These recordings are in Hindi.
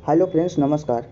हेलो फ्रेंड्स, नमस्कार।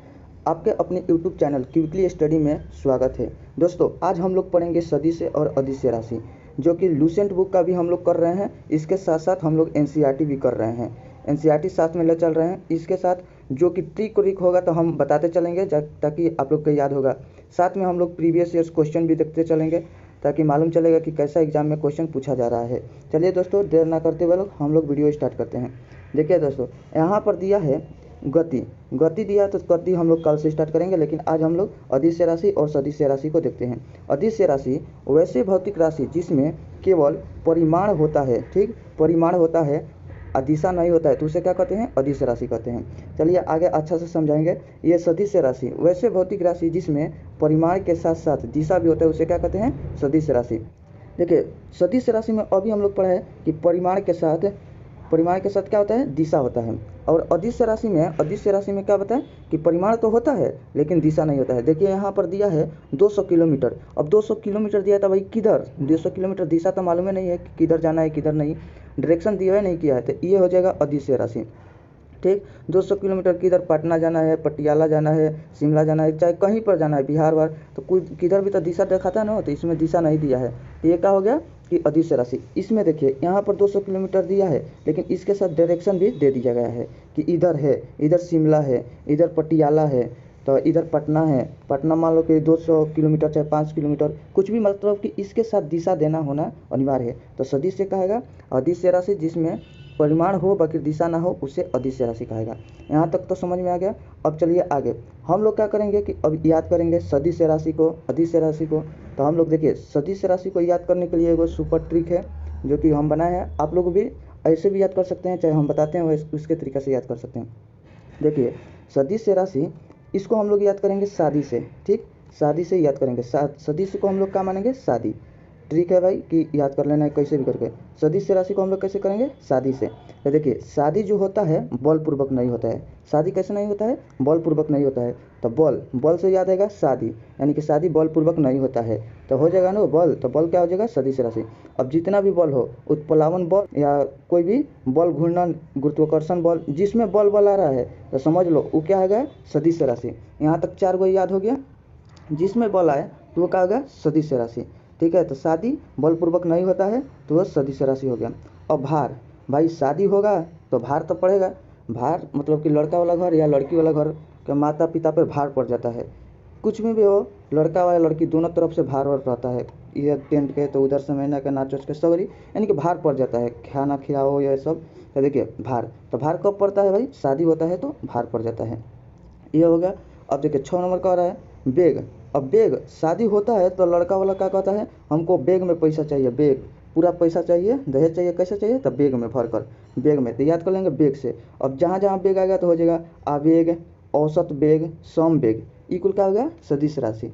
आपके अपने यूट्यूब चैनल क्विकली स्टडी में स्वागत है। दोस्तों, आज हम लोग पढ़ेंगे सदिश और अदिश राशि, जो कि लूसेंट बुक का भी हम लोग कर रहे हैं। इसके साथ साथ हम लोग एनसीईआरटी भी कर रहे हैं। एनसीईआरटी साथ में ले चल रहे हैं। इसके साथ जो कि ट्रिक व्रिक होगा तो हम बताते चलेंगे ताकि आप लोग को याद होगा। साथ में हम लोग प्रीवियस ईयर्स क्वेश्चन भी देखते चलेंगे ताकि मालूम चलेगा कि कैसा एग्जाम में क्वेश्चन पूछा जा रहा है। चलिए दोस्तों, देर ना करते हुए हम लोग वीडियो स्टार्ट करते हैं। देखिए दोस्तों, यहाँ पर दिया है गति दिया, तो गति हम लोग कल से स्टार्ट करेंगे, लेकिन आज हम लोग अदिश राशि और सदिश राशि को देखते हैं। अदिश राशि वैसे भौतिक राशि जिसमें केवल परिमाण होता है, ठीक, परिमाण होता है, दिशा नहीं होता है, तो उसे क्या कहते हैं? अदिश राशि कहते हैं। चलिए आगे अच्छा से समझाएंगे। ये सदिश राशि वैसे भौतिक राशि जिसमें परिमाण के साथ साथ दिशा भी होता है, उसे क्या कहते हैं? सदिश राशि। देखिए, सदिश राशि में अभी हम लोग पढ़ा है कि परिमाण के साथ क्या होता है? दिशा होता है। और अदिश राशि में क्या बताएं कि परिमाण तो होता है लेकिन दिशा नहीं होता है। देखिए यहाँ पर दिया है 200 किलोमीटर। अब 200 किलोमीटर दिया था भाई, किधर? 200 किलोमीटर दिशा तो मालूम ही नहीं है कि किधर जाना है किधर नहीं, डायरेक्शन दिया है नहीं किया है, तो ये हो जाएगा अदिश राशि। ठीक, 200 किलोमीटर किधर? पटना जाना है, पटियाला जाना है, शिमला जाना है, चाहे कहीं पर जाना है, बिहार वार, तो कोई किधर भी तो दिशा दिखाता ना हो, तो इसमें दिशा नहीं दिया है। तो ये क्या हो गया कि अदिश राशि। इसमें देखिए यहाँ पर 200 किलोमीटर दिया है, लेकिन इसके साथ डायरेक्शन भी दे दिया गया है कि इधर है, इधर शिमला है, इधर पटियाला है, तो इधर पटना है। पटना मान लो कि 200 किलोमीटर चाहे 5 किलोमीटर, कुछ भी, मतलब कि इसके साथ दिशा देना होना अनिवार्य है। तो सदिश से कहेगा अदिश राशि जिसमें परिमाण हो बाकी दिशा ना हो, उसे अदिश राशि कहेगा। यहाँ तक तो समझ में आ गया। अब चलिए आगे हम लोग क्या करेंगे कि अब याद करेंगे सदिश राशि को, अदिश राशि को। तो हम लोग देखिए, सदिश राशि को याद करने के लिए एक सुपर ट्रिक है जो कि हम बनाए हैं। आप लोग भी ऐसे भी याद कर सकते हैं, चाहे हम बताते हैं उसके तरीके से याद कर सकते हैं। देखिए, सदिश राशि, इसको हम लोग याद करेंगे शादी से। ठीक, शादी से याद करेंगे। सदिश को हम लोग क्या मानेंगे? शादी। ट्रिक है भाई कि याद कर लेना है कैसे भी करके। सदिश राशि को हम लोग कैसे करेंगे? शादी से। तो देखिए, शादी जो होता है बलपूर्वक नहीं होता है। शादी कैसे नहीं होता है? बलपूर्वक नहीं होता है। तो बल से याद आएगा शादी, यानी कि शादी बलपूर्वक नहीं होता है, तो हो जाएगा ना बल। तो बल क्या हो जाएगा? सदिश राशि। अब जितना भी बल हो, उत्प्लावन बल या कोई भी बल, घूर्णन, गुरुत्वाकर्षण बल, जिसमें बल आ रहा है तो समझ लो वो क्या है? सदिश राशि। यहाँ तक 4 गो याद हो गया। जिसमें बल आए तो वो क्या होगा? सदिश राशि। ठीक है, तो शादी बलपूर्वक नहीं होता है तो वह सदिश राशि हो गया। अब भार, भाई शादी होगा तो भार तो पड़ेगा। भार मतलब कि लड़का वाला घर या लड़की वाला घर के माता पिता पर भार पड़ जाता है। कुछ में भी हो, लड़का वाला लड़की दोनों तरफ से भार वार रहता है। ये टेंट के तो उधर से महीना के नाच के सगरी, यानी कि भार पड़ जाता है, खाना खिलाओ ये सब। तो देखिए भार, तो भार कब पड़ता है भाई? शादी होता है तो भार पड़ जाता है। ये हो गया। अब देखिए 6 नंबर का आ रहा है बेग। अब बेग, शादी होता है तो लड़का वाला क्या कहता है? हमको बेग में पैसा चाहिए, बेग, पूरा पैसा चाहिए, दहेज चाहिए। कैसे चाहिए? तो बेग में भर कर, बेग में। तो याद कर लेंगे बेग से। अब जहाँ जहाँ बेग आएगा तो हो जाएगा आवेग, औसत बेग, सम बेग, इक्वल क्या हो गया? सदिश राशि।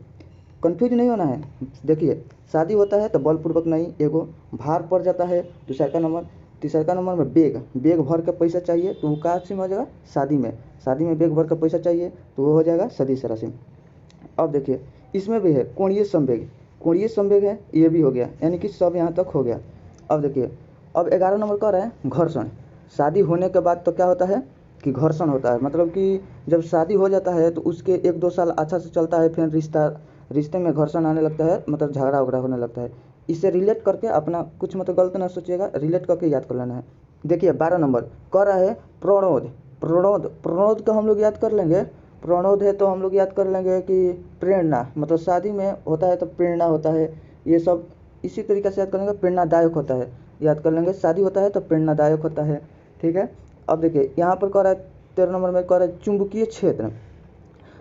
कंफ्यूज नहीं होना है। देखिए, शादी होता है तो बलपूर्वक नहीं, एगो भार पड़ जाता है, दूसरा नंबर, तीसरा नंबर में बेग भर के पैसा चाहिए, तो वो कहाँ से हो जाएगा? शादी में। शादी में बेग भर के पैसा चाहिए तो वो हो जाएगा सदिश राशि। अब देखिए, इसमें भी है कोणीय संवेग है, ये भी हो गया, यानी कि सब यहाँ तक हो गया। अब देखिए, अब 11 नंबर का रहा है घर्षण। शादी होने के बाद तो क्या होता है कि घर्षण होता है, मतलब कि जब शादी हो जाता है तो उसके 1-2 साल अच्छा से चलता है, फिर रिश्ते में घर्षण आने लगता है, मतलब झगड़ा उगड़ा होने लगता है। इससे रिलेट करके अपना कुछ मतलब गलत ना सोचिएगा, रिलेट करके याद कर लेना है। देखिए 12 नंबर कह रहा है प्रणोद का हम लोग याद कर लेंगे। प्रणोद है तो हम लोग याद कर लेंगे कि प्रेरणा, मतलब शादी में होता है तो प्रेरणा होता है, ये सब इसी तरीके से याद कर लेंगे। प्रेरणादायक होता है, याद कर लेंगे। शादी होता है तो प्रेरणादायक होता है। ठीक है। अब देखिए यहाँ पर कह रहा है 13 नंबर में कह रहा है चुंबकीय क्षेत्र।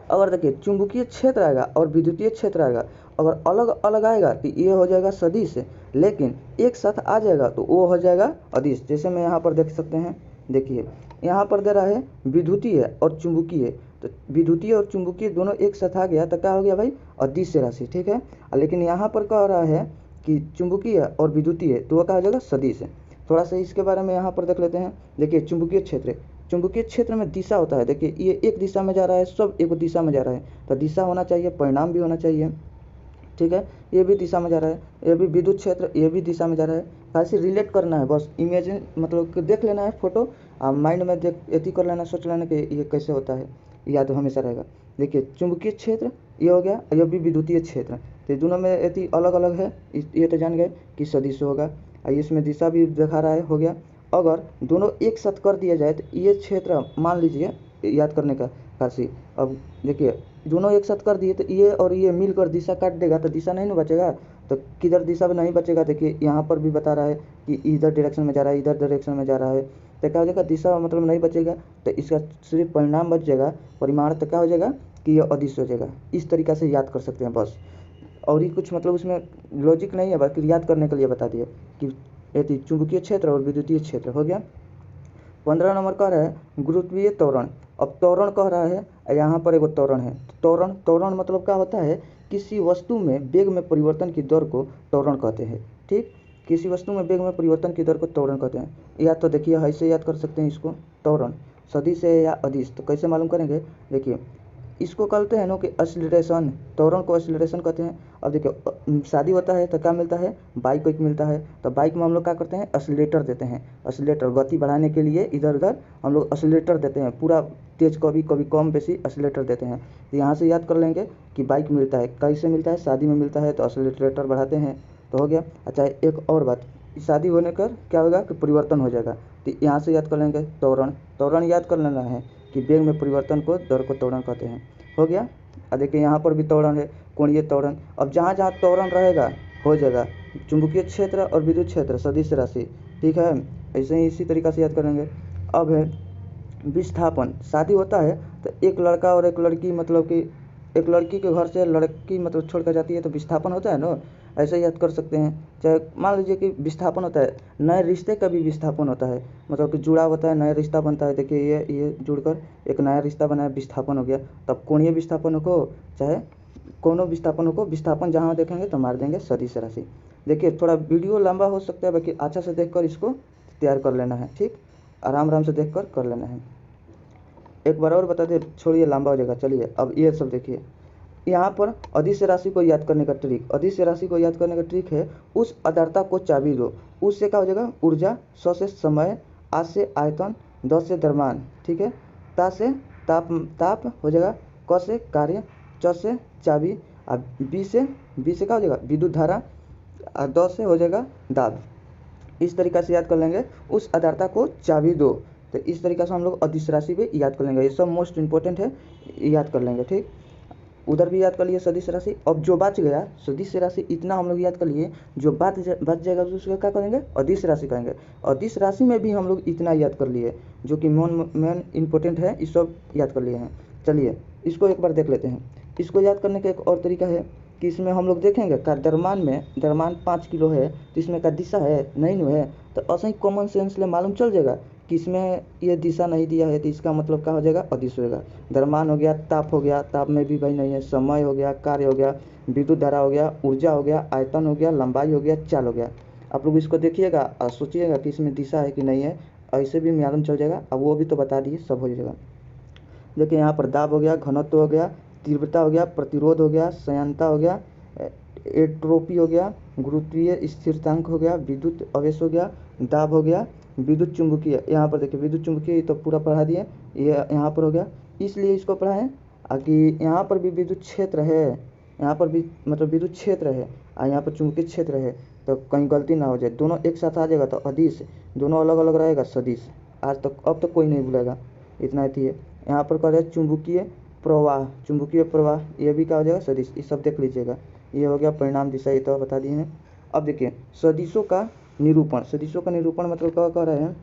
अगर देखिए चुंबकीय क्षेत्र आएगा और विद्युतीय क्षेत्र आएगा, अगर अलग अलग आएगा तो ये हो जाएगा सदिश, लेकिन एक साथ आ जाएगा तो वो हो जाएगा अदिश। जैसे मैं यहाँ पर देख सकते हैं, देखिए यहाँ पर दे रहा है विद्युतीय और चुंबकीय, तो विद्युतीय और चुंबकीय दोनों एक साथ आ गया तो क्या हो गया भाई? अदिश राशि। ठीक है। लेकिन यहाँ पर कह रहा है कि चुंबकीय और विद्युतीय, तो वो क्या हो जाएगा? सदिश। थोड़ा सा इसके बारे में यहाँ पर देख लेते हैं। देखिए चुंबकीय क्षेत्र में दिशा होता है। देखिए ये एक दिशा में जा रहा है, सब एक दिशा में जा रहा है, तो दिशा होना चाहिए, परिणाम भी होना चाहिए। ठीक है, ये भी दिशा में जा रहा है, ये भी विद्युत क्षेत्र, ये भी दिशा में जा रहा है। ऐसे रिलेट करना है, बस इमेजिन, मतलब कि देख लेना है फोटो, आप माइंड में देख एथी कर लेना, सोच लेना कि ये कैसे होता है, याद हमेशा रहेगा। देखिए चुंबकीय क्षेत्र ये हो गया, ये भी विद्युतीय क्षेत्र, तो दोनों में एथी अलग अलग है। ये तो जान गए कि सदिश होगा, और इसमें दिशा भी दिखा रहा है, हो गया। अगर दोनों एक साथ कर दिया जाए तो ये क्षेत्र मान लीजिए, याद करने का काशी। अब देखिए दोनों एक साथ कर दिए तो ये और ये मिलकर दिशा काट देगा, तो दिशा नहीं ना बचेगा, तो किधर दिशा भी नहीं बचेगा। देखिए यहाँ पर भी बता रहा है कि इधर डायरेक्शन में जा रहा है, इधर डायरेक्शन में जा रहा है, तो क्या हो जाएगा, दिशा मतलब नहीं बचेगा, तो इसका सिर्फ परिणाम बच जाएगा, परिमाण। तो क्या हो जाएगा कि ये अदिश हो जाएगा। इस तरीक़ा से याद कर सकते हैं बस, और ये कुछ मतलब उसमें लॉजिक नहीं है, बाकी याद करने के लिए बता दिए कि ये चुंबकीय क्षेत्र और विद्युतीय क्षेत्र हो गया। 15 नंबर कह रहा है गुरुत्वीय त्वरण। अब त्वरण कह रहा है, यहाँ पर एक त्वरण है। त्वरण मतलब क्या होता है, किसी वस्तु में वेग में परिवर्तन की दर को त्वरण कहते हैं। ठीक, किसी वस्तु में वेग में परिवर्तन की दर को त्वरण कहते हैं। या तो देखिए ऐसे याद कर सकते हैं इसको, त्वरण सदिश है या अदिश, तो कैसे मालूम करेंगे। देखिए इसको कहते हैं ना कि एक्सीलरेशन, त्वरण को एक्सीलरेशन कहते हैं। अब देखिए शादी होता है तो क्या मिलता है, बाइक वाइक मिलता है, तो बाइक में हम लोग क्या करते हैं, एक्सीलेटर देते हैं। एक्सीलेटर गति बढ़ाने के लिए इधर उधर हम लोग एक्सीलेटर देते हैं, पूरा तेज कभी कभी कम बेसी एक्सीलेटर देते हैं। तो यहाँ से याद कर लेंगे कि बाइक मिलता है, कैसे मिलता है, शादी में मिलता है तो एक्सीलेटर बढ़ाते हैं, तो हो गया। अच्छा एक और बात, शादी होने कर क्या होगा कि परिवर्तन हो जाएगा, तो यहाँ से याद कर लेंगे त्वरण याद कर लेना है कि वेग में परिवर्तन को दर को त्वरण कहते हैं, हो गया। अब देखिए यहाँ पर भी त्वरण है, कोणीय त्वरण। अब जहाँ जहाँ त्वरण रहेगा हो जाएगा चुंबकीय क्षेत्र और विद्युत क्षेत्र सदिश राशि, ठीक है। ऐसे ही इसी तरीक़ा से याद करेंगे। अब है विस्थापन। शादी होता है तो एक लड़का और एक लड़की, मतलब कि एक लड़की के घर से लड़की मतलब छोड़ कर जाती है, तो विस्थापन होता है ना, ऐसे याद कर सकते हैं। चाहे मान लीजिए कि विस्थापन होता है, नए रिश्ते का भी विस्थापन होता है, मतलब कि जुड़ा होता है, नया रिश्ता बनता है। देखिए ये जुड़कर एक नया रिश्ता बना, विस्थापन हो गया। तब कोणीय विस्थापन को चाहे कोनो विस्थापन को, विस्थापन जहाँ देखेंगे तो मार देंगे सदिश राशि। देखिए थोड़ा वीडियो लंबा हो सकता है, बाकी अच्छा से देखकर इसको तैयार कर लेना है, ठीक, आराम से देखकर कर लेना है। एक बार और बता दे, छोड़िए लंबा हो जाएगा। चलिए अब ये सब देखिए, यहाँ पर अदिश राशि को याद करने का ट्रिक, अदिश राशि को याद करने का ट्रिक है, उस अदारता को चाबी दो। उस से क्या हो जाएगा, ऊर्जा, स से समय, आ से आयतन, द से द्रव्यमान, ठीक है, ता से ताप हो जाएगा, क से कार्य, च से चाबी, और बी से क्या हो जाएगा, विद्युत धारा, और द से हो जाएगा दाब। इस तरीक़ा से याद कर लेंगे, उस अदारता को चाबी दो। तो इस तरीक़ा से हम लोग अदिश राशि भी याद कर लेंगे, ये सब मोस्ट इंपॉर्टेंट है, याद कर लेंगे, ठीक। उधर भी याद कर लिए सदिश राशि। अब जो बच गया सदिश राशि, इतना हम लोग याद कर लिए, जो बच जाएगा उसका क्या करेंगे, अदिश राशि करेंगे। अदिश राशि में भी हम लोग इतना याद कर लिए, जो कि मेन इंपॉर्टेंट है, इस सब याद कर लिए हैं। चलिए इसको एक बार देख लेते हैं। इसको याद करने का एक और तरीका है कि इसमें हम लोग देखेंगे का द्रव्यमान 5 किलो है, तो इसमें का दिशा है नहीं न है, तो ऐसे ही कॉमन सेंस ले मालूम चल जाएगा कि इसमें ये दिशा नहीं दिया है, तो इसका मतलब क्या हो जाएगा, अदिश होगा। द्रव्यमान हो गया, ताप हो गया, ताप में भी भाई नहीं है, समय हो गया, कार्य हो गया, विद्युत धारा हो गया, ऊर्जा हो गया, आयतन हो गया, लंबाई हो गया, चाल हो गया। आप लोग इसको देखिएगा और सोचिएगा कि इसमें दिशा है कि नहीं है, ऐसे भी मालूम चल जाएगा। अब वो भी तो बता दिए, सब हो जाएगा। देखिए यहाँ पर दाब हो गया, घनत्व हो गया, तीव्रता हो गया, प्रतिरोध हो गया, संयंता हो गया, एट्रोपी हो गया, गुरुत्वीय स्थिरांक हो गया, विद्युत आवेश हो गया, दाब हो गया, विद्युत चुंबकीय। यहाँ पर देखिए विद्युत चुंबकीय तो पूरा पढ़ा दिए, ये यहाँ पर हो गया, इसलिए इसको पढ़ा है कि यहाँ पर भी विद्युत क्षेत्र है, यहाँ पर भी मतलब विद्युत क्षेत्र है, और यहाँ पर चुंबकीय क्षेत्र है, तो कहीं गलती ना हो जाए, दोनों एक साथ आ जाएगा तो अदिश, दोनों अलग अलग रहेगा सदिश। आज तक अब तक कोई नहीं भूलेगा, इतना ही है। यहाँ पर कह रहे चुंबकीय प्रवाह, ये भी क्या हो जाएगा, सदिश। ये सब देख लीजिएगा। ये हो गया परिणाम दिशा, ये तो बता दिए हैं। अब देखिए सदिशों का निरूपण। सदिशों का निरूपण मतलब क्या कह रहे हैं,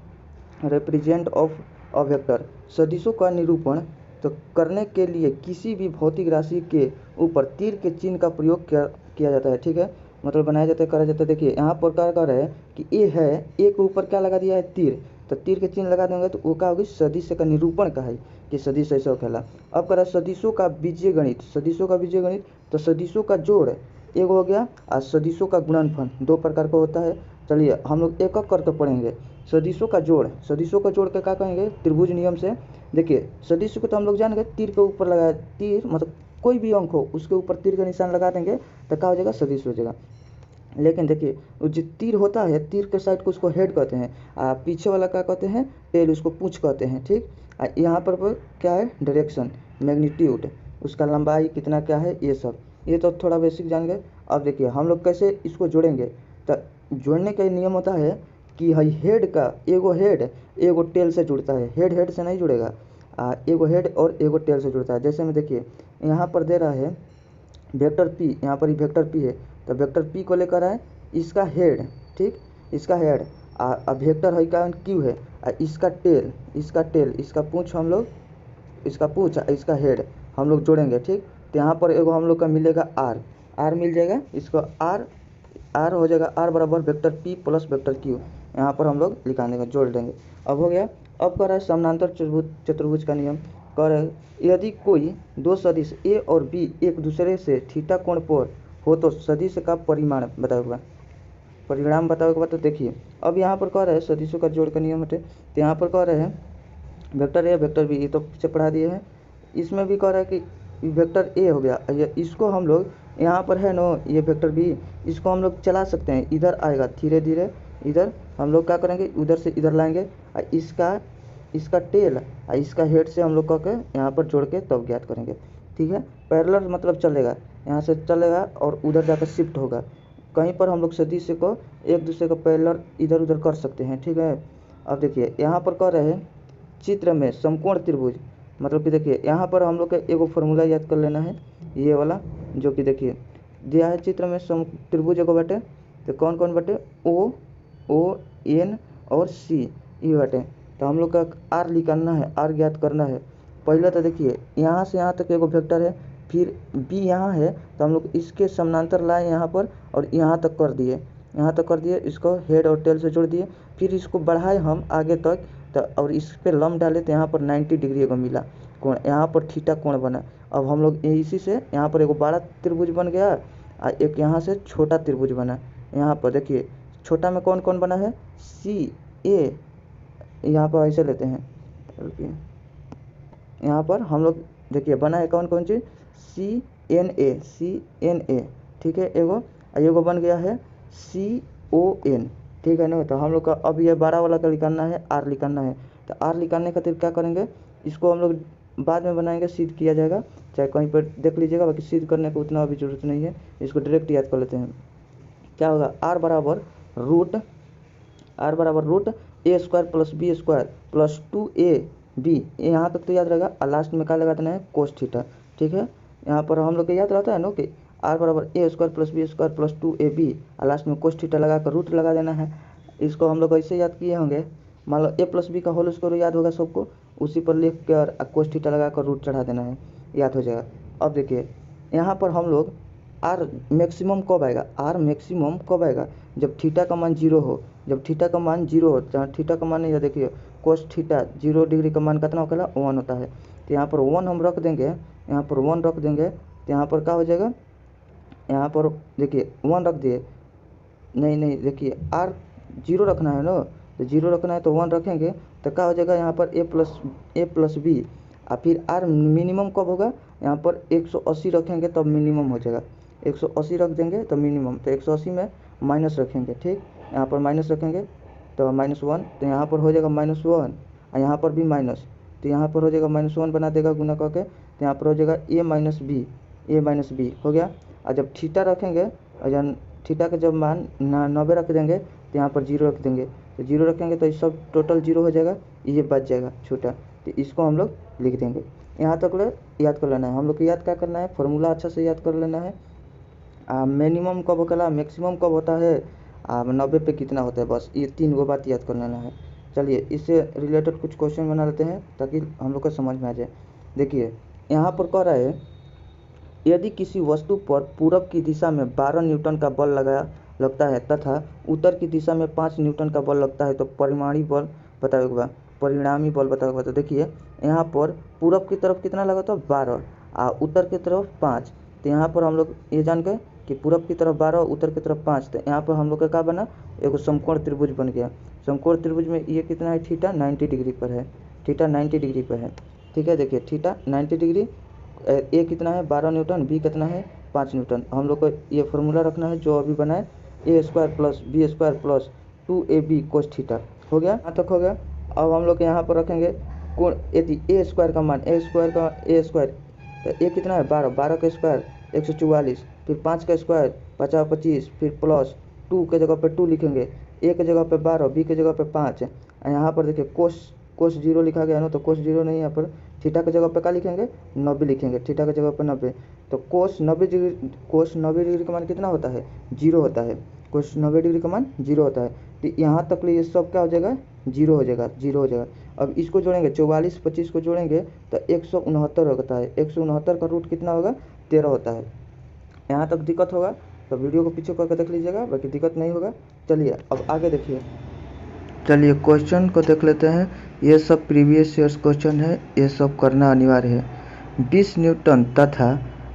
रिप्रेजेंट ऑफ अ वेक्टर। सदिशों का निरूपण तो करने के लिए किसी भी भौतिक राशि के ऊपर तीर के चिन्ह का प्रयोग किया जाता है, ठीक है, मतलब बनाया जाता है, करा जाता है। देखिए यहाँ पर क्या कह रहे हैं कि ए है, ए के ऊपर क्या लगा दिया है, तीर, तो तीर के चिन्ह लगा देंगे तो वो क्या होगी, सदिश का निरूपण का है कि सदिश ऐसा कहला। अब कह रहा है सदिशों का बीजीय गणित। सदिशों का बीजीय गणित तो सदिशों का जोड़ एक हो गया, और सदिशों का गुणनफल 2 प्रकार का होता है। चलिए हम लोग एक एक करके पढ़ेंगे। सदिशों का जोड़ के क्या कहेंगे, त्रिभुज नियम से। देखिए सदिश को तो हम लोग जान गए, तीर के ऊपर लगाया, तीर मतलब कोई भी अंक हो उसके ऊपर तीर का निशान लगा देंगे तो क्या हो जाएगा, सदिश हो जाएगा। लेकिन देखिए वो जो तीर होता है, तीर के साइड को उसको हेड कहते हैं, पीछे वाला क्या कहते हैं, टेल, उसको पूंछ कहते हैं, ठीक। यहाँ पर क्या है, डायरेक्शन, मैग्नीट्यूड, उसका लंबाई कितना क्या है, ये सब, ये तो थोड़ा बेसिक जान गए। अब देखिए हम लोग कैसे इसको जोड़ेंगे, तो जोड़ने का नियम होता है कि हई हेड का एगो हेड एगो टेल से जुड़ता है, हेड हेड से नहीं जुड़ेगा, एगो हेड और एगो टेल से जुड़ता है। जैसे में देखिए यहाँ पर दे रहा है वेक्टर पी, यहाँ पर ही वेक्टर पी है, तो वेक्टर पी को लेकर आए इसका हेड, ठीक, इसका हेड, अब वेक्टर है का क्यू है, इसका टेल, इसका पूंछ, हम लोग इसका पूंछ इसका हेड हम लोग जोड़ेंगे, ठीक। तो यहाँ पर एगो हम लोग का मिलेगा आर मिल जाएगा, इसको आर हो जाएगा, आर बराबर vector P plus vector Q, यहाँ पर हम लोग लिखा देंगे, जोड़ देंगे। अब हो गया। अब कह रहा है समानांतर चतुर्भुज का नियम, कह रहा है यदि कोई दो सदिश ए और बी एक दूसरे से थीटा कोण पर हो तो सदिश का परिमाण बताओगे, परिणाम बताओगे। तो देखिए अब यहाँ पर कह रहे हैं सदिशों का जोड़ का नियम हटे, तो यहाँ पर कह रहे हैं वेक्टर ए वेक्टर बी, ये तो पीछे पढ़ा दिए हैं। इसमें भी कह रहा है कि वेक्टर ए हो गया, ये इसको हम लोग यहाँ पर है नो, ये वेक्टर बी, इसको हम लोग चला सकते हैं, इधर आएगा धीरे धीरे, इधर हम लोग क्या करेंगे, उधर से इधर लाएंगे, और इसका टेल और इसका हेड से हम लोग कह के यहाँ पर जोड़ के तब ज्ञात करेंगे, ठीक है। पैरेलल मतलब चलेगा, यहाँ से चलेगा और उधर जाकर शिफ्ट होगा। कहीं पर हम लोग सदिश को एक दूसरे को पैरेलल इधर उधर कर सकते हैं, ठीक है। अब देखिए यहाँ पर कह रहे हैं चित्र में समकोण त्रिभुज, मतलब कि देखिए यहाँ पर हम लोग का एगो फार्मूला याद कर लेना है, ये वाला, जो कि देखिए दिया है चित्र में सम त्रिभुज एगो बटे, तो कौन कौन बटे, ओ एन और सी, ये बटे। तो हम लोग का आर निकालना है, आर ज्ञात करना है। पहले तो देखिए यहाँ से यहाँ तक एगो वेक्टर है, फिर बी यहाँ है, तो हम लोग इसके समानांतर लाए यहाँ पर और यहाँ तक कर दिए, इसको हेड और टेल से जोड़ दिए, फिर इसको बढ़ाए हम आगे तक, तो और इस पर लंब डाले तो यहाँ पर 90 डिग्री को मिला कोण, यहाँ पर थीटा कोण बना। अब हम लोग इसी से यहाँ पर एगो बड़ा त्रिभुज बन गया और एक यहाँ से छोटा त्रिभुज बना। यहाँ पर देखिए छोटा में कौन कौन बना है, सी ए, यहाँ पर ऐसे लेते हैं, यहाँ पर हम लोग देखिए बना है कौन कौन चीज़, सी एन ए, ठीक है, एगो बन गया है CON, ठीक है ना। तो हम लोग का अब ये बड़ा वाला का निकालना है, आर निकालना है। तो आर निकालने खातिर क्या करेंगे, इसको हम लोग बाद में बनाएंगे, सिद्ध किया जाएगा, चाहे कहीं पर देख लीजिएगा, बाकी सिद्ध करने को उतना अभी जरूरत नहीं है, इसको डायरेक्ट याद कर लेते हैं। क्या होगा, आर बराबर root A square plus B square plus 2ab, यहाँ तक तो याद रहेगा, और लास्ट में क्या लगा देना है, कोस थीटा, ठीक है। यहाँ पर हम लोग को याद रहता है ना कि आर बराबर A square plus B square plus 2ab, और लास्ट में कोस थीटा लगा कर रूट लगा देना है। इसको हम लोग ऐसे याद किए होंगे, मान लो ए प्लस बी का होल स्क्वायर याद होगा सबको, उसी पर लिख कर कोस थीटा लगा कर रूट चढ़ा देना है, याद हो जाएगा। अब देखिए यहाँ पर हम लोग आर मैक्सिमम कब आएगा, जब थीटा का मान जीरो हो, जहाँ थीटा का मान नहीं है, देखिए कोस थीटा 0 डिग्री का मान कितना होगा, 1 होता है। तो यहाँ पर 1 हम रख देंगे, तो यहाँ पर क्या हो जाएगा, यहाँ पर देखिए 1 रख दिए, नहीं देखिए आर 0 रखना है ना, तो 0 रखना है तो 1 रखेंगे, तो क्या हो जाएगा यहाँ पर ए प्लस बी, और फिर आर मिनिमम कब होगा, यहाँ पर 180 रखेंगे तब मिनिमम हो जाएगा, 180 रख देंगे तो मिनिमम, तो 180 में माइनस रखेंगे, ठीक, यहाँ पर माइनस रखेंगे तो -1, तो यहाँ पर हो जाएगा -1, और यहाँ पर भी माइनस, तो यहाँ पर हो जाएगा -1 बना देगा गुना करके, तो यहाँ पर हो जाएगा ए माइनस बी हो गया। और जब थीटा रखेंगे, और जब थीटा का जब मान 90 रख देंगे, तो यहाँ पर 0 रख देंगे, तो 0 रखेंगे तो सब टोटल 0 हो जाएगा, ये बच जाएगा छोटा, तो इसको हम लोग लिख देंगे। यहाँ तक याद कर लेना है, हम लोग को याद क्या करना है, फार्मूला अच्छा से याद कर लेना है। मिनिमम कब होगा, मैक्सिमम कब होता है, 90 पे कितना होता है, बस ये 3 गो बात याद कर लेना है। चलिए इससे रिलेटेड कुछ क्वेश्चन बना लेते हैं ताकि हम लोग को समझ में आ जाए। देखिए यहाँ पर कह रहा है यदि किसी वस्तु पर पूरब की दिशा में 12 न्यूटन का बल लगता है तथा उत्तर की दिशा में 5 न्यूटन का बल लगता है तो परिणामी बल बताओगे। तो देखिए यहाँ पर पूरब की तरफ कितना लगा था, 12, और उत्तर की तरफ 5, तो यहाँ पर हम लोग ये जान गए कि पूरब की तरफ 12 उत्तर की तरफ 5, तो यहाँ पर हम लोग का क्या बना, एगो समकोण त्रिभुज बन गया। समकोण त्रिभुज में ये कितना है, थीटा 90 डिग्री पर है, ठीक है। देखिए थीटा 90 डिग्री, ए कितना है 12 न्यूटन, बी कितना है 5 न्यूटन। हम लोग को ये फार्मूला रखना है जो अभी बनाए, A square plus B square plus 2ab cos theta. हो गया, यहाँ तक हो गया। अब हम लोग यहाँ पर रखेंगे कोण यदि ए स्क्वायर का मान, ए स्क्वायर तो ए कितना है 12, 12 का स्क्वायर 144, फिर 5 का स्क्वायर 50 25, फिर प्लस 2 के जगह पे 2 लिखेंगे, ए के जगह पे 12, बी के जगह पे 5। यहाँ पर देखिए कोस 0 लिखा गया ना, तो कोस 0 नहीं, यहाँ पर थीटा की जगह पे क्या लिखेंगे 90 लिखेंगे, थीटा की जगह पे 90। तो कोस 90 डिग्री का मान कितना होता है 0 होता है, कोस 90 डिग्री का मान 0 होता है। तो यहाँ तक ये सब क्या हो जाएगा 0 हो जाएगा, 0 हो जाएगा। अब इसको जोड़ेंगे 44 25 को जोड़ेंगे तो 169 होता है, 169 का रूट कितना होगा 13 होता है। यहाँ तक दिक्कत होगा तो वीडियो को पीछे करके देख लीजिएगा, बाकी दिक्कत नहीं होगा। चलिए अब आगे देखिए, चलिए क्वेश्चन को देख लेते हैं। ये सब प्रीवियस ईयर्स क्वेश्चन है, ये सब करना अनिवार्य है। 20 न्यूटन तथा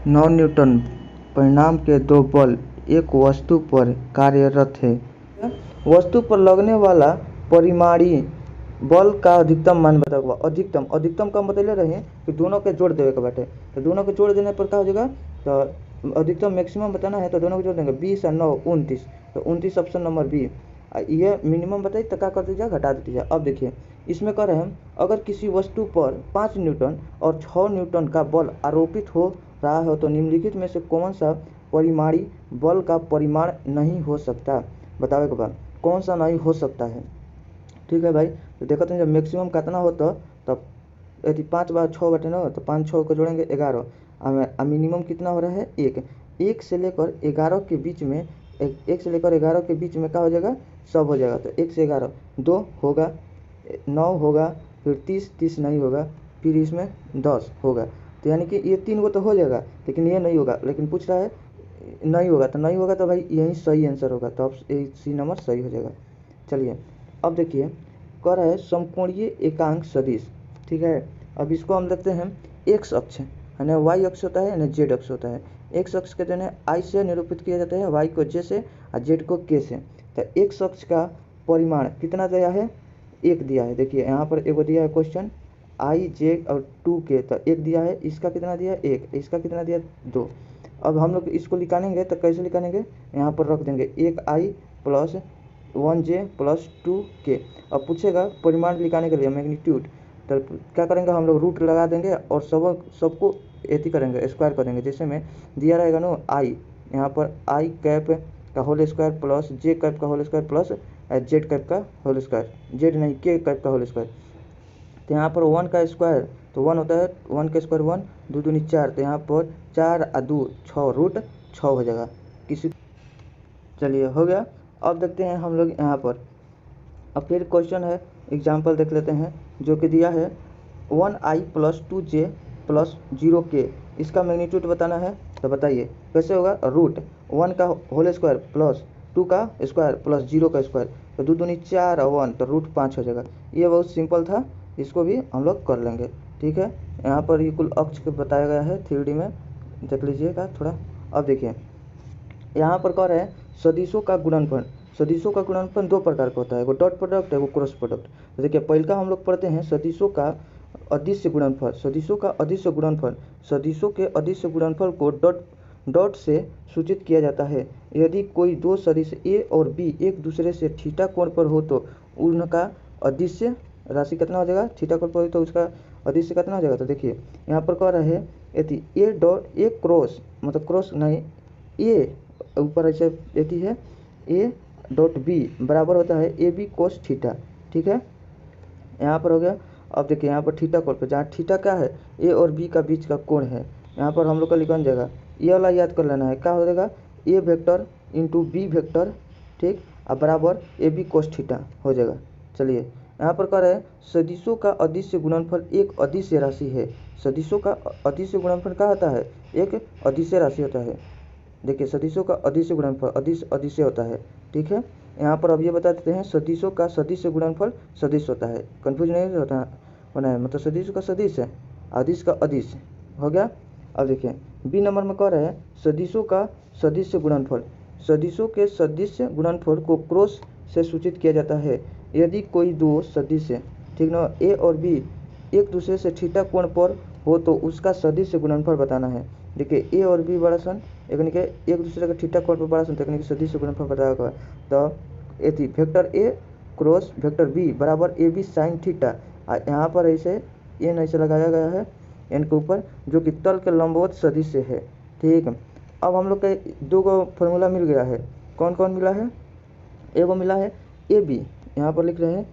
9 न्यूटन परिणाम के दो बल एक वस्तु पर कार्यरत है। वस्तु पर लगने वाला परिमाणी बल का अधिकतम मान बताओ। अधिकतम का मतलब रहे कि दोनों के जोड़ देवे के बाटे, तो दोनों के जोड़ देने पर क्या हो जाएगा, तो अधिकतम मैक्सिमम बताना है तो दोनों को जोड़ देंगे 20 और 9 29, तो 29 ऑप्शन नंबर बी। ये मिनिमम बताइए तो क्या कर दीजिए घटा दीजिए। अब देखिए इसमें कह रहे हैं अगर किसी वस्तु पर 5 न्यूटन और 6 न्यूटन का बल आरोपित हो रहा हो तो निम्नलिखित में से कौन सा परिमाणी बल का परिमाण नहीं हो सकता, बताओ एक बार कौन सा नहीं हो सकता है। ठीक है भाई, तो देखते हैं जब मैक्सिमम कितना होता तब यदि 5 बार 6 बटे ना, तो 5 6 को जोड़ेंगे 11, मिनिमम कितना हो रहा है 1 से लेकर 11 के बीच में, 1 से लेकर 11 के बीच में क्या हो जाएगा सब हो जाएगा। तो 1 से 11 2 होगा, 9 होगा, फिर 30 नहीं होगा, फिर इसमें 10 होगा। तो यानी कि ये 3 को तो हो जाएगा लेकिन ये नहीं होगा, लेकिन पूछ रहा है नहीं होगा, तो नहीं होगा तो भाई यही सही आंसर होगा, तो अब सी नंबर सही हो जाएगा। चलिए अब देखिए कह रहा है समकोणीय एकांक सदिश। ठीक है, अब इसको हम देखते हैं एक्स अक्ष है ना, वाई अक्ष होता है ना, जेड अक्ष होता है। एक्स अक्ष के जो है आई से निरूपित किया जाता है, वाई को जे से और जेड को के से। तो एक्स अक्ष का परिमाण कितना दिया है 1 दिया है। देखिए यहाँ पर एगो दिया है क्वेश्चन आई जे और 2 के, तो 1 दिया है, इसका कितना दिया 1, इसका कितना दिया 2। अब हम लोग इसको निकालेंगे तो कैसे निकालेंगे, यहाँ पर रख देंगे 1 आई प्लस 1 जे प्लस 2 के। अब पूछेगा परिमाण निकालने के लिए मैग्नीट्यूड, तो क्या करेंगे हम लोग रूट लगा देंगे और सबको एथी करेंगे स्क्वायर कर देंगे। जैसे में दिया रहेगा ना आई, यहाँ पर आई कैप का whole square plus j cap का whole square plus z cap का होल स्क्वायर, जेड नहीं के कैप का होल स्क्वायर। तो यहाँ पर 1 का स्क्वायर तो 1 होता है, 1 का स्क्वायर 1, 2 दूनी 4, तो यहाँ पर 4 और 2 6 रूट 6 हो जाएगा किसी। चलिए हो गया। अब देखते हैं हम लोग यहाँ पर, अब फिर क्वेश्चन है एग्जाम्पल देख लेते हैं जो कि दिया है 1i plus 2j plus 0k, इसका मैग्नीट्यूड बताना है। तो बताइए कैसे होगा, रूट 1 का होल स्क्वायर प्लस 2 का स्क्वायर प्लस 0 का स्क्वायर, तो 2 दूनी 4 और 1 तो रूट 5 हो जाएगा। ये बहुत सिंपल था, इसको भी हम लोग कर लेंगे। ठीक है, यहाँ पर ये कुल अक्ष के बताया गया है 3D में, देख लीजिएगा थोड़ा। अब देखिए यहाँ पर कह रहे हैं सदिशों का गुणनफल। सदिशों का गुणनफल 2 प्रकार का होता है, वो डॉट प्रोडक्ट है, वो क्रॉस प्रोडक्ट। तो देखिए पहला हम लोग पढ़ते हैं सदिशों का अदिश गुणनफल। सदिशों का अदिश गुणनफल, सदिशों के अदिश गुणनफल को डॉट से सूचित किया जाता है। यदि कोई दो सदिश ए और बी एक दूसरे से थीटा कोण पर हो तो उनका अदिश राशि कितना हो जाएगा, थीटा कोण पर हो तो उसका अदिश कितना हो जाएगा। तो देखिए यहाँ पर कह रहे हैं यदि ए डॉट ए क्रॉस, मतलब क्रॉस नहीं, ए ऊपर ऐसे देती है ए डॉट बी बराबर होता है ए बी कोस थीटा। ठीक है, यहाँ पर हो गया। अब देखिए यहाँ पर थीटा कोण पर, जहाँ थीटा क्या है ए और बी का बीच का कोण है, यहाँ पर हम लोग का लिखा जाएगा, ये वाला याद कर लेना है, क्या हो जाएगा ए वेक्टर इंटू बी वेक्टर, ठीक, अब बराबर ए बी कोस थीटा हो जाएगा। चलिए यहाँ पर कह रहे हैं सदिशों का अदिश गुणनफल एक अदिश राशि है। सदिशों का अदिश गुणनफल क्या होता है, एक अदिश राशि होता है। देखिए सदिशों का अदिश गुणनफल अदिश होता है। ठीक है, यहाँ पर अब ये बता देते हैं सदिशों का सदिश गुणनफल सदिश होता है, कंफ्यूज नहीं होता होना है, मतलब सदिश का सदिश है, अदिश का अदिश हो गया। अब देखिए बी नंबर में कह रहे हैं सदिशों का सदिश गुणनफल। सदिशों के सदिश गुणनफल को क्रॉस से सूचित किया जाता है। यदि कोई दो सदिश, ठीक ना, ए और बी एक दूसरे से थीटा कोण पर हो तो उसका सदिश गुणनफल बताना है। देखिए ए और बी बड़ा सन एकनी के एक दूसरे के थीटा कोण पर बड़ा सन, तो एकनी के सदिश से गुणनफल बतावे। तो एथी vector a cross vector b बराबर ए बी साइन थीटा। यहाँ पर ऐसे एन ऐसे लगाया गया है एन के ऊपर, जो कि तल के लंबवत सदिश से है। ठीक है, अब हम लोग के दो को फॉर्मूला मिल गया है। कौन कौन मिला है? एगो मिला है ए बी, यहाँ पर लिख रहे हैं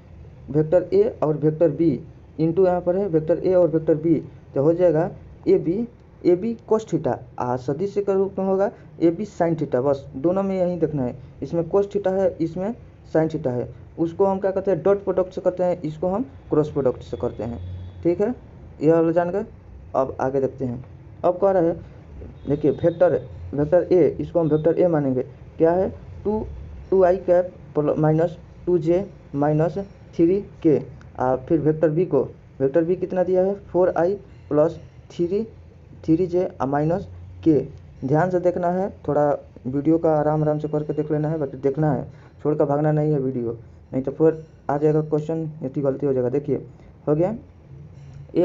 वेक्टर ए और वेक्टर बी इंटू यहाँ पर है वेक्टर ए और वेक्टर बी, तो हो जाएगा ए बी कोस थीटा, सदिश के रूप में होगा ए बी साइन थीटा। बस दोनों में यही देखना है, इसमें कोस थीटा है, इसमें साइन थीटा है। उसको हम क्या करते हैं? डॉट प्रोडक्ट से करते हैं, इसको हम क्रॉस प्रोडक्ट से करते हैं। ठीक है, यह वाला जान गए। अब आगे देखते हैं। अब कह रहा है देखिए वेक्टर ए, इसको हम वेक्टर ए मानेंगे। क्या है? Two i cap minus 2j minus 3k। फिर वेक्टर बी को, वेक्टर बी कितना दिया है? 4i plus 3j minus k। ध्यान से देखना है, थोड़ा वीडियो का आराम से करके देख लेना है, बट देखना है, छोड़ कर भागना नहीं है वीडियो, नहीं तो फिर आ जाएगा क्वेश्चन, इतनी गलती हो जाएगा। देखिए हो गया ए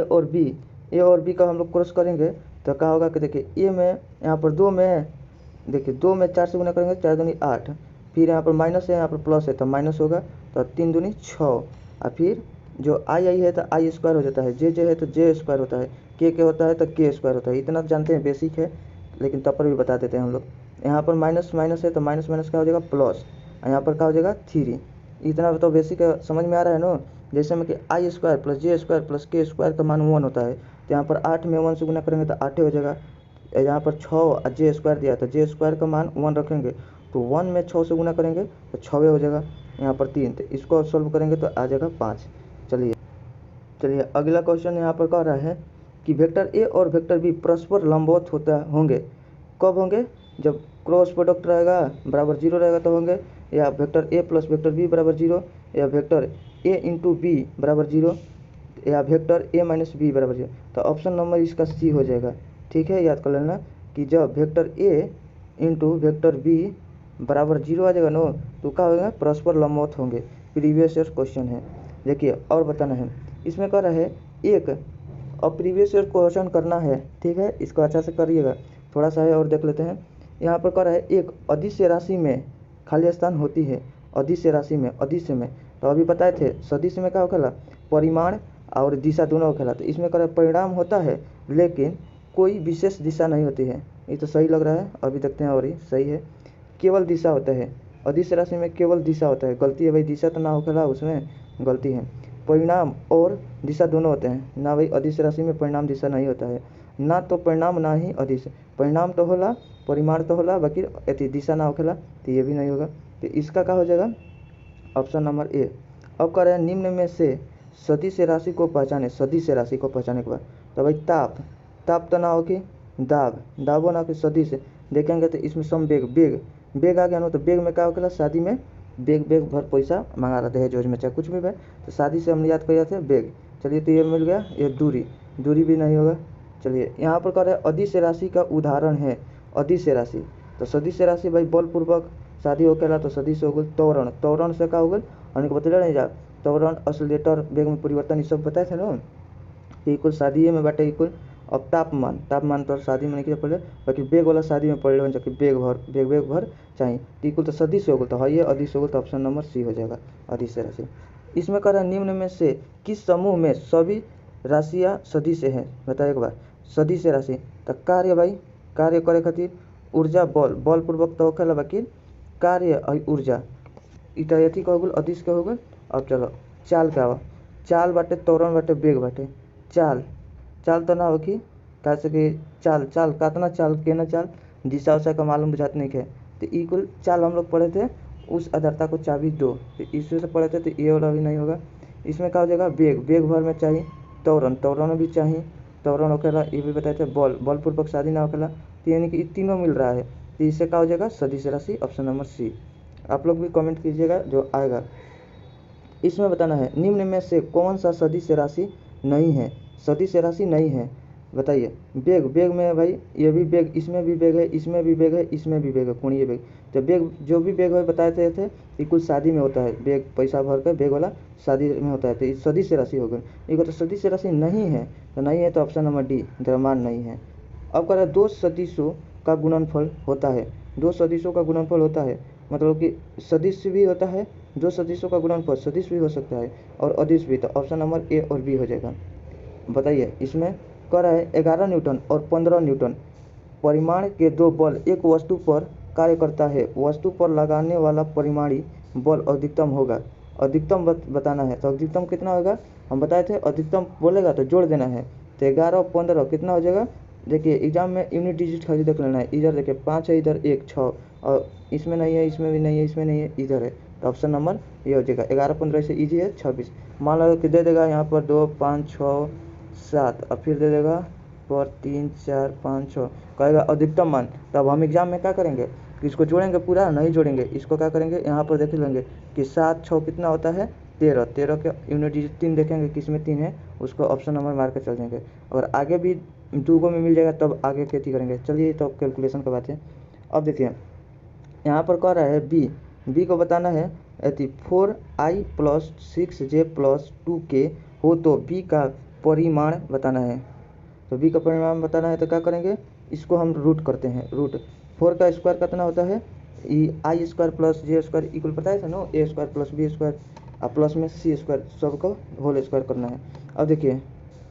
और बी का हम लोग क्रॉस करेंगे तो क्या होगा कि देखिए ए में यहाँ पर 2 में, देखिए 2 में 4 से गुना करेंगे, 4 दूनी 8, फिर यहाँ पर माइनस है, यहाँ पर प्लस है तो माइनस होगा, तो 3 दूनी 6, और फिर जो आई है तो आई स्क्वायर हो जाता है, जे है तो जे स्क्वायर होता है, के होता है तो के स्क्वायर होता है। इतना जानते हैं, बेसिक है, लेकिन तब पर भी बता देते हैं हम लोग। यहाँ पर माइनस है तो माइनस क्या हो जाएगा? प्लस, यहाँ पर क्या हो जाएगा? 3। इतना तो बेसिक समझ में आ रहा है ना। जैसे में कि I square plus J square plus K square का मान 1 होता है, तो यहाँ पर 8 में 1 से गुना करेंगे तो 8 हो जाएगा। यहाँ पर 6 और जे स्क्वायर दिया था, जे स्क्वायर का मान 1 रखेंगे तो 1 में 6 से गुना करेंगे तो 6 हो जाएगा। यहाँ पर 3, तो इसको सॉल्व करेंगे तो आ जाएगा 5। चलिए अगला क्वेश्चन यहाँ पर कह रहा है कि वेक्टर ए और वेक्टर बी परस्पर लंबवत होंगे। कब होंगे? जब क्रॉस प्रोडक्ट रहेगा बराबर 0 रहेगा तो होंगे, या vector a plus vector b बराबर 0, या वेक्टर ए इंटू बी बराबर 0, या वेक्टर ए माइनस बी बराबर 0। तो ऑप्शन नंबर इसका सी हो जाएगा। ठीक है, याद कर लेना कि जब vector a into vector b बराबर 0 आ जाएगा नो, तो क्या होगा? परस्पर लंबवत होंगे। प्रीवियस ईयर क्वेश्चन है। देखिए और बताना है, इसमें कह रहा है एक, अब प्रीवियस ईयर क्वेश्चन करना है। ठीक है, इसको अच्छा से करिएगा, थोड़ा सा है और देख लेते हैं। यहाँ पर कह रहा है एक अदिश्य राशि में खाली स्थान होती है, अदिश्य राशि में, अदिश्य में, तो अभी बताए थे सदिश में क्या होखेला? परिमाण और दिशा दोनों होखेला। तो इसमें कह रहा है परिणाम होता है लेकिन कोई विशेष दिशा नहीं होती है। ये तो सही लग रहा है, अभी देखते हैं और ये सही है। केवल दिशा होता है, अदिश्य राशि में केवल दिशा होता है। गलती है भाई, दिशा तो ना होखेला, उसमें गलती है। परिणाम और दिशा दोनों होते हैं ना भाई, अदिश्य राशि में परिणाम दिशा नहीं होता है, ना तो परिणाम ना ही अदिश्य। परिणाम तो होला, परिमाण तो होला, बाकी अति दिशा ना होखेला, तो ये भी नहीं होगा। तो इसका क्या हो जाएगा? Option number A. अब कह रहे हैं निम्न में से सदिश राशि को पहचाने, सदिश राशि को पहचाने के बाद, तो भाई ताप तो ना हो कि दाबो ना कि सदिश देखेंगे तो इसमें बेग आ गया ना। तो बेग में क्या होगा? शादी में बेग भर पैसा मंगा रहा दहेज में, चाहे कुछ भी है, तो शादी से हम याद कर जाते हैं बेग। चलिए, तो ये मिल गया। ये दूरी भी नहीं होगा। चलिए यहाँ पर कह रहे हैं अदिश्य राशि का उदाहरण है, अदिश्य राशि। तो सदिश राशि भाई बलपूर्वक शादी होकेला तो सदिश हो गल। त्वरण से क्या हो गल? हमने को बतला नहीं जा, त्वरण ऑसिलेटर बेग में परिवर्तन, ये सब बताए थे ना। इक्वल शादी में बाटे इक्वल। अब तापमान तो शादी में नहीं किया पहले, बाकी बेग वाला शादी में पढ़ लो, जाके बेग भर चाहिए, तो इक्वल तो सदिश हो गल। तो है ये अदिश्य हो गल, तो ऑप्शन नंबर सी हो जाएगा, अदिश्य राशि। इसमें कह रहा है निम्न में से किस समूह में सभी राशियाँ सदिश हैं? बताइए एक बार। सदिश राशि तो कार्य करे खातिर ऊर्जा बलपूर्वक तो होखेला, बाकी कार्य और ऊर्जा इटा अथी का हो गल, अदिश के हो गल। अब चलो चाल का बा, चाल बाटे, त्वरण बाटे, बेग बाटे। चाल तो ना हो कि कैसे कि चाल कितना चाल के ना चाल दिशा उशा का मालूम बुझात नहीं है, तो इक्वल चाल हम लोग पढ़े थे, उस अधरता को चाबी दो, तो इससे से पढ़े थे, तो ये वाला भी नहीं होगा। इसमें क्या हो जाएगा? बेग भर में चाहिए, त्वरण भी चाहिए, त्वरण होखेला, ये भी बताए थे। बलपूर्वक शादी ना होखेला, तो यानी कि तीनों मिल रहा है, तो इससे क्या हो जाएगा? सदिश राशि, ऑप्शन नंबर सी। आप लोग भी कमेंट कीजिएगा जो आएगा। इसमें बताना है निम्न में से कौन सा सदिश राशि नहीं है? सदिश राशि नहीं है, बताइए। बेग में भाई ये भी बेग, इसमें भी बेग है, इसमें भी बेग है, इसमें भी बेग है, कोणीय बेग। तो बेग जो भी बेग है बताए थे बिल्कुल शादी में होता है, बेग पैसा भर कर बेग वाला शादी में होता है, तो ये सदिश राशि हो गई। एक तो सदिश राशि नहीं है, तो नहीं है, तो ऑप्शन नंबर डी द्रव्यमान नहीं है। अब कह रहा है दो सदिशों का गुणनफल होता है, दो सदिशों का गुणनफल होता है मतलब कि सदिश भी होता है, दो सदिशों का गुणनफल सदिश भी हो सकता है और अदिश भी। तो ऑप्शन नंबर ए और बी हो जाएगा। बताइए इसमें कह रहा है 11 न्यूटन और 15 न्यूटन परिमाण के दो बल एक वस्तु पर कार्य करता है, वस्तु पर लगाने वाला परिमाणी बल अधिकतम होगा। अधिकतम बताना है, तो अधिकतम कितना होगा, हम बताए थे अधिकतम बोलेगा तो जोड़ देना है। तो 11 और 15 कितना हो जाएगा, देखिए एग्जाम में यूनिट डिजिट खाली देख लेना है। इधर देखिए 5 है, इधर 1 6 और इसमें नहीं है, इसमें भी नहीं है, इसमें नहीं है, इधर है। तो ऑप्शन नंबर ये हो जाएगा। 11 15 से ईजी है 26। मान लो कि दे देगा यहाँ पर 2 5 6 7 और फिर दे देगा पर 3 4 5 6, कहेगा अधिकतम मान। तब हम एग्जाम में क्या करेंगे, इसको जोड़ेंगे, पूरा नहीं जोड़ेंगे, इसको क्या करेंगे यहाँ पर देख लेंगे कि 7 6 कितना होता है 13, 13 के यूनिट डिजिट 3 देखेंगे किस में 3 है, उसको ऑप्शन नंबर मार के चल जाएंगे। अगर आगे भी 2 को में मिल जाएगा तब आगे खेती करेंगे। चलिए तो कैलकुलेशन का बात है। अब देखिए यहाँ पर कह रहा है बी को बताना है यदि 4i + 6j + 2k हो तो बी का परिमाण बताना है। तो बी का परिमाण बताना है तो क्या करेंगे, इसको हम रूट करते हैं। रूट 4 का स्क्वायर कितना होता है, I square plus J square equal पता है नो A square plus B square और प्लस में सी स्क्वायर, सबको होल स्क्वायर करना है। अब देखिए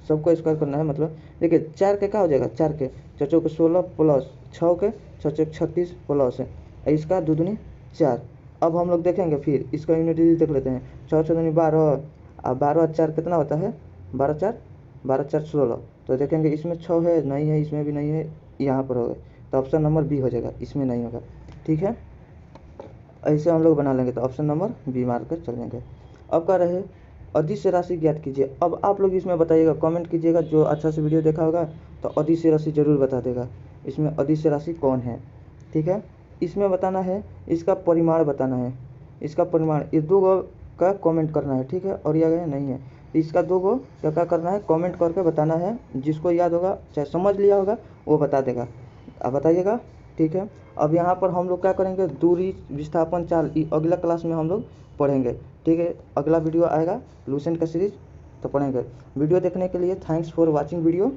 सबको स्क्वायर करना है, मतलब देखिए 4 के क्या हो जाएगा, 4 के 4 चौके 16 प्लस 6 के 6 चौके 36 प्लस है इसका 2 दूनी 4। अब हम लोग देखेंगे फिर इसका यूनिट देख लेते हैं। 6 6 दूनी 12 और 12 और 4 कितना होता है, 12 4 16। तो देखेंगे इसमें 6 है नहीं है, इसमें भी नहीं है, यहाँ पर होगा। तो ऑप्शन नंबर बी हो जाएगा, इसमें नहीं होगा। ठीक है, ऐसे हम लोग बना लेंगे तो ऑप्शन नंबर बी मार कर चल जाएंगे। अब कह रहे हैं अदिश राशि ज्ञात कीजिए। अब आप लोग इसमें बताइएगा, कमेंट कीजिएगा, जो अच्छा से वीडियो देखा होगा तो अदिश राशि जरूर बता देगा इसमें अदिश राशि कौन है। ठीक है, इसमें बताना है, इसका परिमाण बताना है, इसका परिमाण, ये 2 का कमेंट करना है। ठीक है, और यह नहीं है, इसका 2 क्या करना है, कमेंट करके बताना है। जिसको याद होगा चाहे समझ लिया होगा वो बता देगा, आप बताइएगा। ठीक है, अब यहाँ पर हम लोग क्या करेंगे, दूरी विस्थापन चाल अगला क्लास में हम लोग पढ़ेंगे। ठीक है, अगला वीडियो आएगा लूसेंट का सीरीज, तो पढ़ेंगे। वीडियो देखने के लिए थैंक्स फॉर वॉचिंग वीडियो।